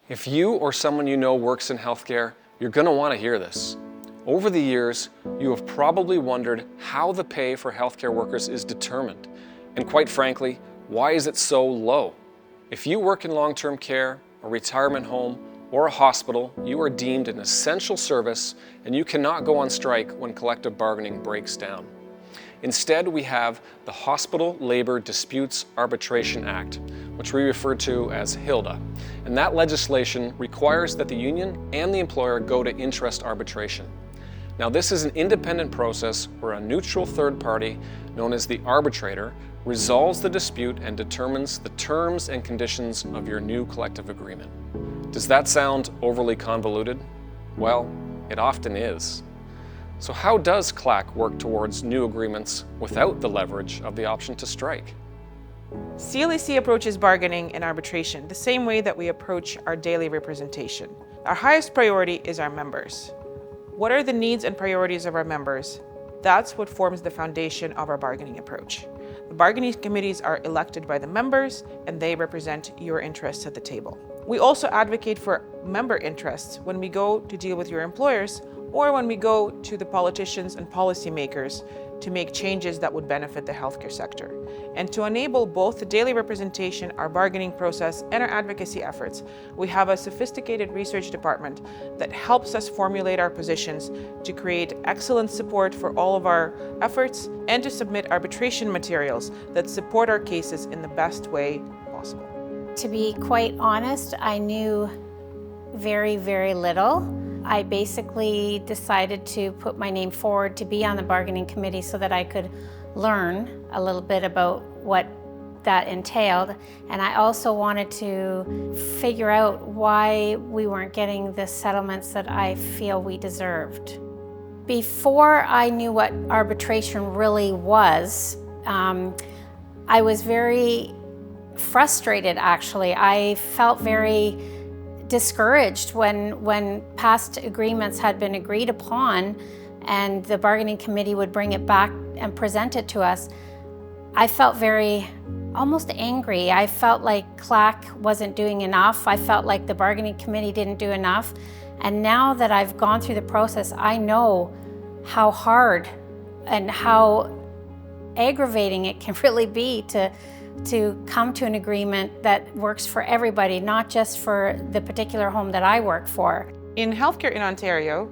If you or someone you know works in healthcare, you're going to want to hear this. Over the years, you have probably wondered how the pay for healthcare workers is determined, and quite frankly, why is it so low? If you work in long-term care, a retirement home, or a hospital, you are deemed an essential service and you cannot go on strike when collective bargaining breaks down. Instead, we have the Hospital Labor Disputes Arbitration Act, which we refer to as HILDA, and that legislation requires that the union and the employer go to interest arbitration. Now, this is an independent process where a neutral third party, known as the arbitrator, resolves the dispute and determines the terms and conditions of your new collective agreement. Does that sound overly convoluted? Well, it often is. So how does CLAC work towards new agreements without the leverage of the option to strike? CLEC approaches bargaining and arbitration the same way that we approach our daily representation. Our highest priority is our members. What are the needs and priorities of our members? That's what forms the foundation of our bargaining approach. The bargaining committees are elected by the members and they represent your interests at the table. We also advocate for member interests when we go to deal with your employers or when we go to the politicians and policymakers to make changes that would benefit the healthcare sector. And to enable both the daily representation, our bargaining process, and our advocacy efforts, we have a sophisticated research department that helps us formulate our positions to create excellent support for all of our efforts and to submit arbitration materials that support our cases in the best way possible. To be quite honest, I knew very, very little. I basically decided to put my name forward to be on the bargaining committee so that I could learn a little bit about what that entailed. And I also wanted to figure out why we weren't getting the settlements that I feel we deserved. Before I knew what arbitration really was, I was very frustrated, actually. I felt very discouraged when past agreements had been agreed upon and the bargaining committee would bring it back and present it to us. I felt very almost angry. I felt like CLAC wasn't doing enough. I felt like the bargaining committee didn't do enough. And now that I've gone through the process, I know how hard and how aggravating it can really be to come to an agreement that works for everybody, not just for the particular home that I work for. In healthcare in Ontario,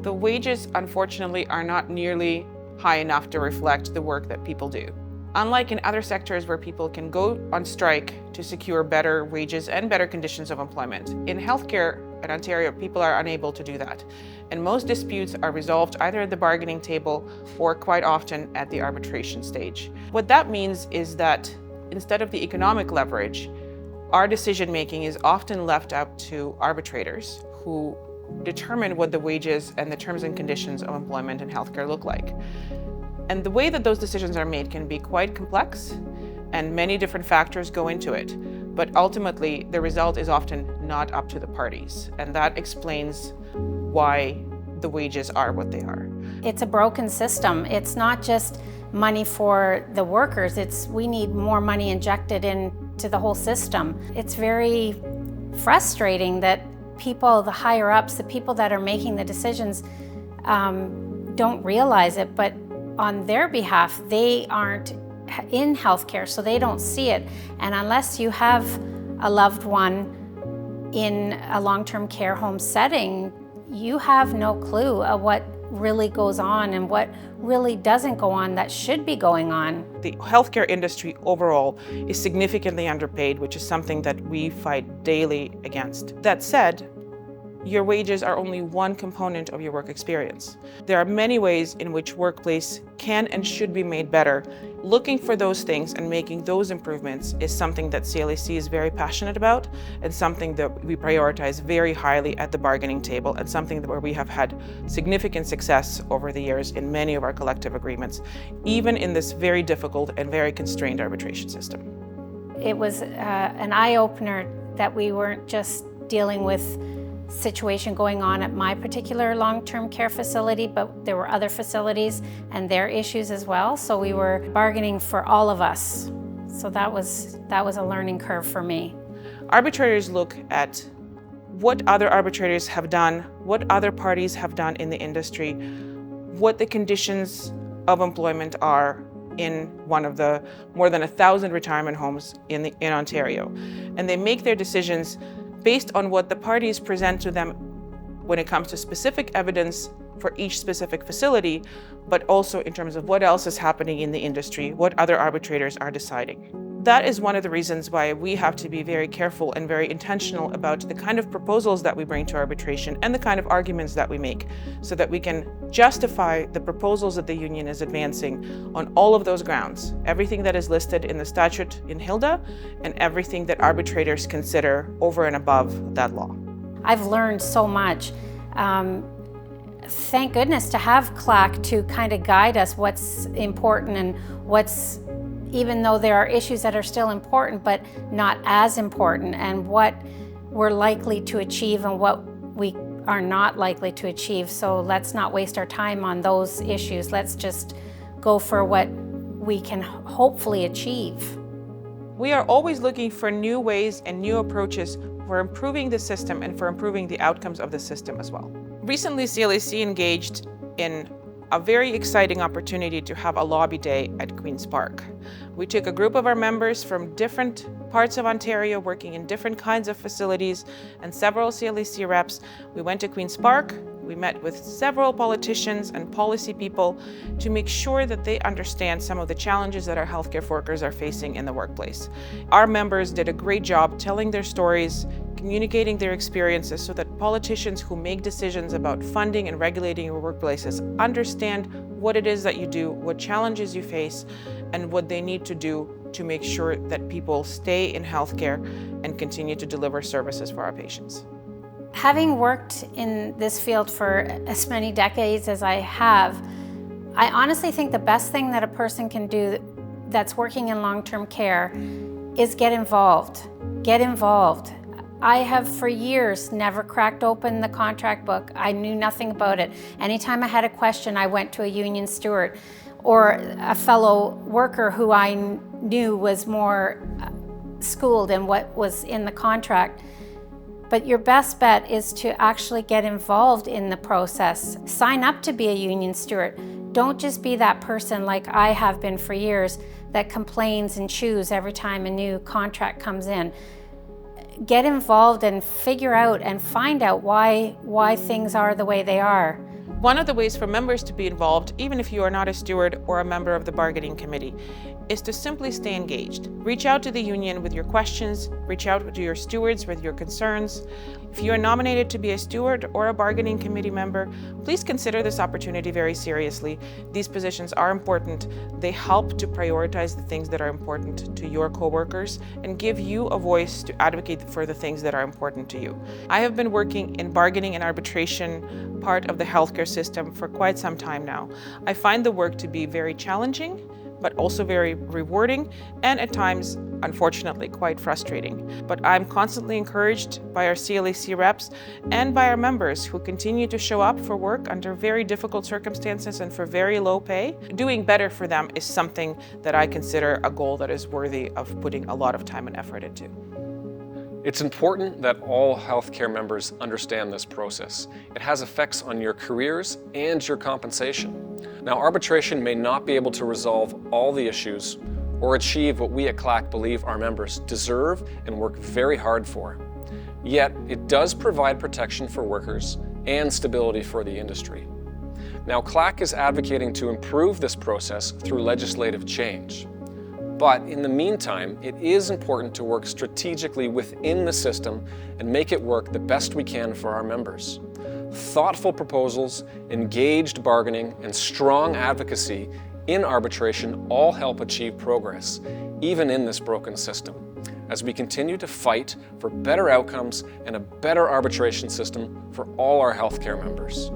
the wages unfortunately are not nearly high enough to reflect the work that people do. Unlike in other sectors where people can go on strike to secure better wages and better conditions of employment, in healthcare in Ontario, people are unable to do that. And most disputes are resolved either at the bargaining table or quite often at the arbitration stage. What that means is that instead of the economic leverage, our decision-making is often left up to arbitrators who determine what the wages and the terms and conditions of employment in healthcare look like. And the way that those decisions are made can be quite complex, and many different factors go into it. But ultimately, the result is often not up to the parties, and that explains why the wages are what they are. It's a broken system. It's not just money for the workers, we need more money injected into the whole system. It's very frustrating that people, the higher ups, the people that are making the decisions don't realize it, but on their behalf, they aren't in healthcare, so they don't see it. And unless you have a loved one in a long-term care home setting, you have no clue of what really goes on and what really doesn't go on that should be going on. The healthcare industry overall is significantly underpaid, which is something that we fight daily against. That said, your wages are only one component of your work experience. There are many ways in which workplace can and should be made better. Looking for those things and making those improvements is something that CLEC is very passionate about and something that we prioritize very highly at the bargaining table and something where we have had significant success over the years in many of our collective agreements, even in this very difficult and very constrained arbitration system. It was an eye-opener that we weren't just dealing with situation going on at my particular long-term care facility, but there were other facilities and their issues as well. So we were bargaining for all of us. So that was a learning curve for me. Arbitrators look at what other arbitrators have done, what other parties have done in the industry, what the conditions of employment are in one of the more than 1,000 retirement homes in Ontario. And they make their decisions based on what the parties present to them when it comes to specific evidence for each specific facility, but also in terms of what else is happening in the industry, what other arbitrators are deciding. That is one of the reasons why we have to be very careful and very intentional about the kind of proposals that we bring to arbitration and the kind of arguments that we make, so that we can justify the proposals that the union is advancing on all of those grounds, everything that is listed in the statute in HILDA and everything that arbitrators consider over and above that law. I've learned so much. Thank goodness to have CLAC to kind of guide us what's important and what's, even though there are issues that are still important but not as important, and what we're likely to achieve and what we are not likely to achieve. So let's not waste our time on those issues. Let's just go for what we can hopefully achieve. We are always looking for new ways and new approaches for improving the system and for improving the outcomes of the system as well. Recently, CLAC engaged in a very exciting opportunity to have a lobby day at Queen's Park. We took a group of our members from different parts of Ontario working in different kinds of facilities and several CLAC reps. We went to Queen's Park. We met with several politicians and policy people to make sure that they understand some of the challenges that our healthcare workers are facing in the workplace. Our members did a great job telling their stories, communicating their experiences, so that politicians who make decisions about funding and regulating your workplaces understand what it is that you do, what challenges you face, and what they need to do to make sure that people stay in healthcare and continue to deliver services for our patients. Having worked in this field for as many decades as I have, I honestly think the best thing that a person can do that's working in long-term care is get involved. Get involved. I have for years never cracked open the contract book. I knew nothing about it. Anytime I had a question, I went to a union steward or a fellow worker who I knew was more schooled in what was in the contract. But your best bet is to actually get involved in the process. Sign up to be a union steward. Don't just be that person like I have been for years that complains and chews every time a new contract comes in. Get involved and figure out and find out why things are the way they are. One of the ways for members to be involved, even if you are not a steward or a member of the bargaining committee, is to simply stay engaged. Reach out to the union with your questions, reach out to your stewards with your concerns. If you are nominated to be a steward or a bargaining committee member, please consider this opportunity very seriously. These positions are important. They help to prioritize the things that are important to your coworkers and give you a voice to advocate for the things that are important to you. I have been working in bargaining and arbitration part of the healthcare system for quite some time now. I find the work to be very challenging, but also very rewarding, and at times, unfortunately, quite frustrating. But I'm constantly encouraged by our CLAC reps and by our members who continue to show up for work under very difficult circumstances and for very low pay. Doing better for them is something that I consider a goal that is worthy of putting a lot of time and effort into. It's important that all healthcare members understand this process. It has effects on your careers and your compensation. Now, arbitration may not be able to resolve all the issues or achieve what we at CLAC believe our members deserve and work very hard for. Yet, it does provide protection for workers and stability for the industry. Now, CLAC is advocating to improve this process through legislative change. But in the meantime, it is important to work strategically within the system and make it work the best we can for our members. Thoughtful proposals, engaged bargaining, and strong advocacy in arbitration all help achieve progress, even in this broken system, as we continue to fight for better outcomes and a better arbitration system for all our healthcare members.